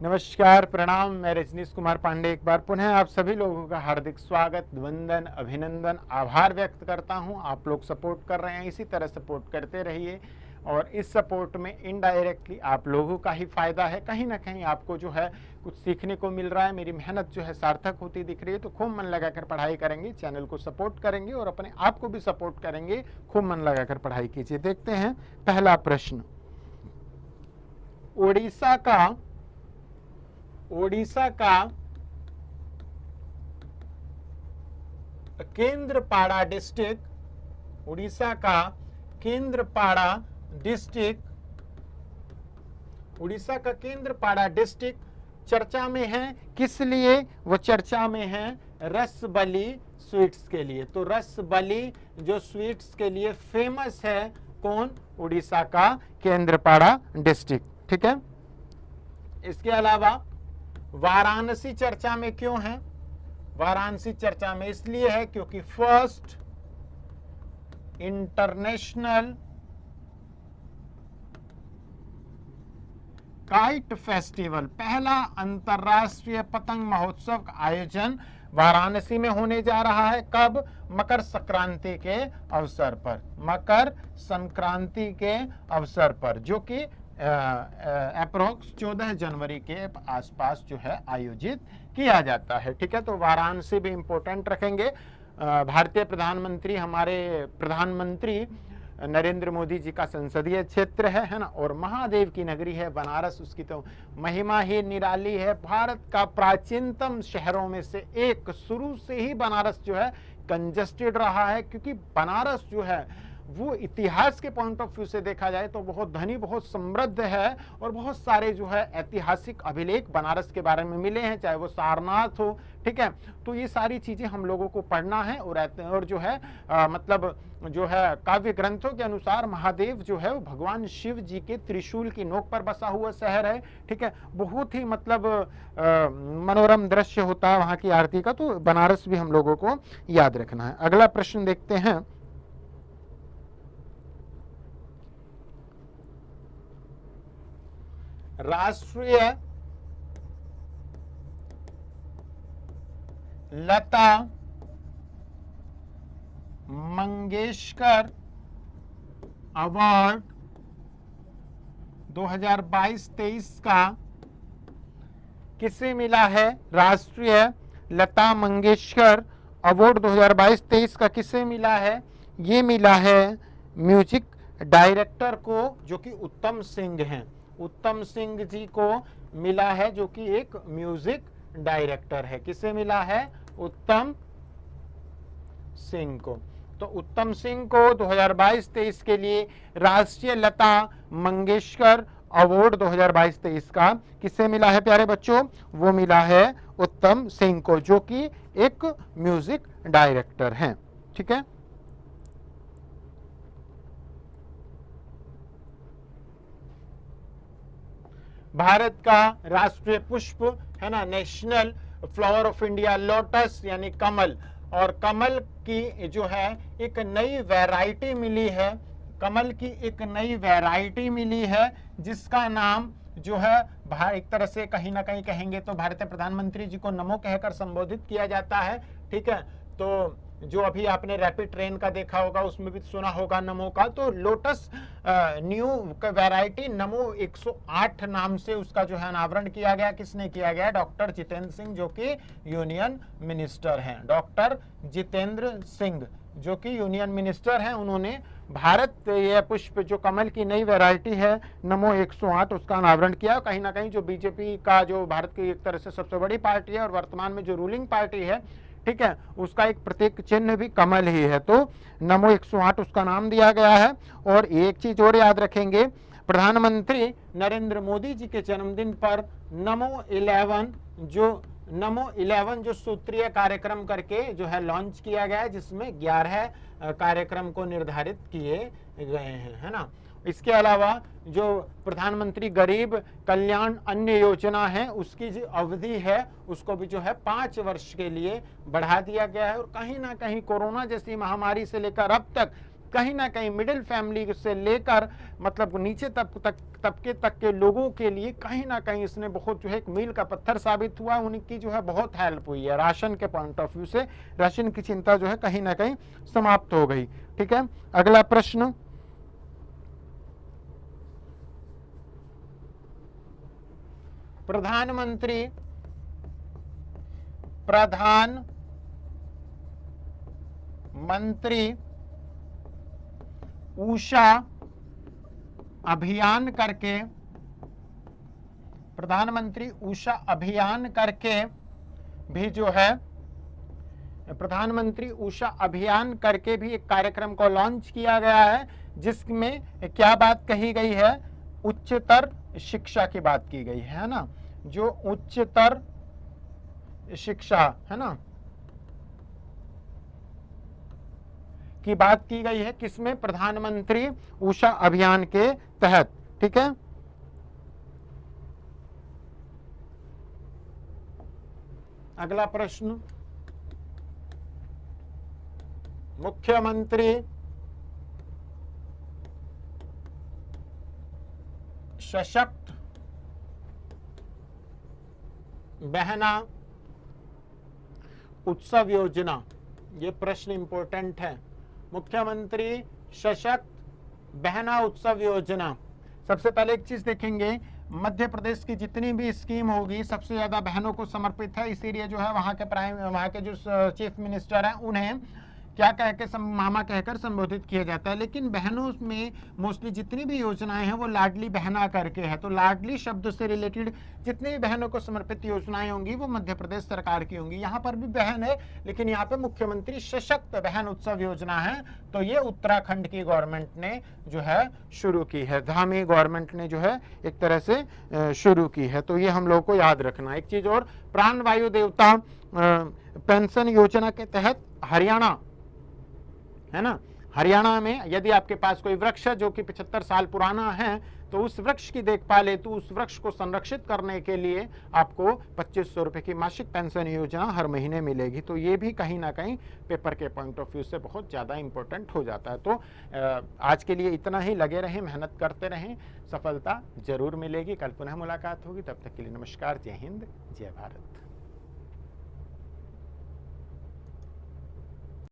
नमस्कार, प्रणाम। मैं रजनीश कुमार पांडे एक बार पुनः आप सभी लोगों का हार्दिक स्वागत, वंदन, अभिनंदन, आभार व्यक्त करता हूं। आप लोग सपोर्ट कर रहे हैं, इसी तरह सपोर्ट करते रहिए। और इस सपोर्ट में इनडायरेक्टली आप लोगों का ही फायदा है। कहीं ना कहीं आपको जो है कुछ सीखने को मिल रहा है, मेरी मेहनत जो है सार्थक होती दिख रही है। तो खूब मन लगाकर पढ़ाई करेंगे, चैनल को सपोर्ट करेंगे और अपने आप को भी सपोर्ट करेंगे। खूब मन लगाकर पढ़ाई कीजिए। देखते हैं पहला प्रश्न। ओडिशा का केंद्रपाड़ा डिस्ट्रिक्ट, उड़ीसा का केंद्रपाड़ा डिस्ट्रिक्ट, उड़ीसा का केंद्रपाड़ा डिस्ट्रिक्ट चर्चा में है। किस लिए वो चर्चा में है? रसबली स्वीट्स के लिए। तो रसबली जो स्वीट्स के लिए फेमस है, कौन? उड़ीसा का केंद्रपाड़ा डिस्ट्रिक्ट। ठीक है। इसके अलावा वाराणसी चर्चा में क्यों है? वाराणसी चर्चा में इसलिए है क्योंकि फर्स्ट इंटरनेशनल काइट फेस्टिवल, पहला अंतरराष्ट्रीय पतंग महोत्सव का आयोजन वाराणसी में होने जा रहा है। कब? मकर संक्रांति के अवसर पर। मकर संक्रांति के अवसर पर, जो कि अप्रोक्स 14 जनवरी के आसपास जो है आयोजित किया जाता है। ठीक है। तो वाराणसी भी इंपॉर्टेंट रखेंगे। भारतीय प्रधानमंत्री, हमारे प्रधानमंत्री नरेंद्र मोदी जी का संसदीय क्षेत्र है ना। और महादेव की नगरी है बनारस, उसकी तो महिमा ही निराली है। भारत का प्राचीनतम शहरों में से एक, शुरू से ही बनारस जो है कंजस्टेड रहा है, क्योंकि बनारस जो है वो इतिहास के पॉइंट ऑफ व्यू से देखा जाए तो बहुत धनी, बहुत समृद्ध है। और बहुत सारे जो है ऐतिहासिक अभिलेख बनारस के बारे में मिले हैं, चाहे वो सारनाथ हो। ठीक है। तो ये सारी चीजें हम लोगों को पढ़ना है। और जो है मतलब जो है काव्य ग्रंथों के अनुसार महादेव जो है वो भगवान शिव जी के त्रिशूल की नोक पर बसा हुआ शहर है। ठीक है। बहुत ही मतलब मनोरम दृश्य होता है वहां की आरती का। तो बनारस भी हम लोगों को याद रखना है। अगला प्रश्न देखते हैं। राष्ट्रीय लता मंगेशकर अवार्ड 2022-23 का किसे मिला है? राष्ट्रीय लता मंगेशकर अवार्ड 2022-23 का किसे मिला है? ये मिला है म्यूजिक डायरेक्टर को, जो कि उत्तम सिंह हैं। उत्तम सिंह जी को मिला है, जो कि एक म्यूजिक डायरेक्टर है। किसे मिला है? उत्तम सिंह को। तो उत्तम सिंह को 2022-23 के लिए राष्ट्रीय लता मंगेशकर अवार्ड 2022-23 का किसे मिला है प्यारे बच्चों? वो मिला है उत्तम सिंह को, जो कि एक म्यूजिक डायरेक्टर हैं। ठीक है। भारत का राष्ट्रीय पुष्प है ना, national flower of India, lotus यानी कमल। और कमल की जो है एक नई वैरायटी मिली है, कमल की एक नई वैरायटी मिली है, जिसका नाम जो है एक तरह से कहीं ना कहीं कहेंगे तो भारतीय प्रधानमंत्री जी को नमो कहकर संबोधित किया जाता है। ठीक है। तो जो अभी आपने रैपिड ट्रेन का देखा होगा, उसमें भी सुना होगा नमो का। तो लोटस न्यू वैरायटी नमो 108 नाम से उसका जो है अनावरण किया गया। किसने किया गया? डॉक्टर जितेंद्र सिंह, जो कि यूनियन मिनिस्टर हैं। डॉक्टर जितेंद्र सिंह, जो कि यूनियन मिनिस्टर हैं, उन्होंने भारत यह पुष्प जो कमल की नई वैरायटी है नमो 108 उसका अनावरण किया। कहीं ना कहीं जो बीजेपी का, जो भारत की एक तरह से सबसे बड़ी पार्टी है और वर्तमान में जो रूलिंग पार्टी है, ठीक है, उसका एक प्रतीक चिन्ह भी कमल ही है। तो नमो 108 उसका नाम दिया गया है। और एक चीज और याद रखेंगे, प्रधानमंत्री नरेंद्र मोदी जी के जन्मदिन पर नमो 11 जो सूत्रीय कार्यक्रम करके जो है लॉन्च किया गया है, जिसमें 11 कार्यक्रम को निर्धारित किए गए हैं, है ना। इसके अलावा जो प्रधानमंत्री गरीब कल्याण अन्न योजना है, उसकी जो अवधि है उसको भी जो है 5 वर्ष के लिए बढ़ा दिया गया है। और कहीं ना कहीं कोरोना जैसी महामारी से लेकर अब तक कहीं ना कहीं मिडिल फैमिली से लेकर मतलब नीचे तबके तक के लोगों के लिए कहीं ना कहीं इसने बहुत जो है एक मील का पत्थर साबित हुआ, उनकी जो है बहुत हेल्प हुई है। राशन के पॉइंट ऑफ व्यू से राशन की चिंता जो है कहीं ना कहीं समाप्त हो गई। ठीक है, अगला प्रश्न, प्रधानमंत्री ऊषा अभियान करके, प्रधानमंत्री ऊषा अभियान करके भी जो है, प्रधानमंत्री ऊषा अभियान करके भी एक कार्यक्रम को लॉन्च किया गया है, जिसमें क्या बात कही गई है, उच्चतर शिक्षा की बात की गई है ना, जो उच्चतर शिक्षा है ना की बात की गई है, किसमें, प्रधानमंत्री ऊषा अभियान के तहत। ठीक है, अगला प्रश्न, मुख्यमंत्री सशक्त बहना उत्सव योजना, ये प्रश्न इंपॉर्टेंट है। मुख्यमंत्री सशक्त बहना उत्सव योजना, सबसे पहले एक चीज देखेंगे, मध्य प्रदेश की जितनी भी स्कीम होगी सबसे ज्यादा बहनों को समर्पित है, इसीलिए जो है वहां के जो चीफ मिनिस्टर हैं उन्हें क्या कह के मामा कहकर संबोधित किया जाता है। लेकिन बहनों में मोस्टली जितनी भी योजनाएं हैं वो लाडली बहना करके है, तो लाडली शब्द से रिलेटेड जितनी भी बहनों को समर्पित योजनाएं होंगी वो मध्य प्रदेश सरकार की होंगी। यहाँ पर भी बहन है, लेकिन यहाँ पे मुख्यमंत्री सशक्त बहन उत्सव योजना है, तो ये उत्तराखंड की गवर्नमेंट ने जो है शुरू की है, धामी गवर्नमेंट ने जो है एक तरह से शुरू की है, तो ये हम लोग को याद रखना। एक चीज और, प्राण वायु देवता पेंशन योजना के तहत हरियाणा है ना, हरियाणा में यदि आपके पास कोई वृक्ष है जो कि 75 साल पुराना है, तो उस वृक्ष की देखभाल हेतु उस वृक्ष को संरक्षित करने के लिए आपको 2500 रुपए की मासिक पेंशन योजना हर महीने मिलेगी। तो ये भी कहीं ना कहीं पेपर के पॉइंट ऑफ व्यू से बहुत ज़्यादा इंपॉर्टेंट हो जाता है। तो आज के लिए इतना ही, लगे रहें, मेहनत करते रहें, सफलता जरूर मिलेगी। कल पुनः मुलाकात होगी, तब तक के लिए नमस्कार, जय हिंद, जय भारत।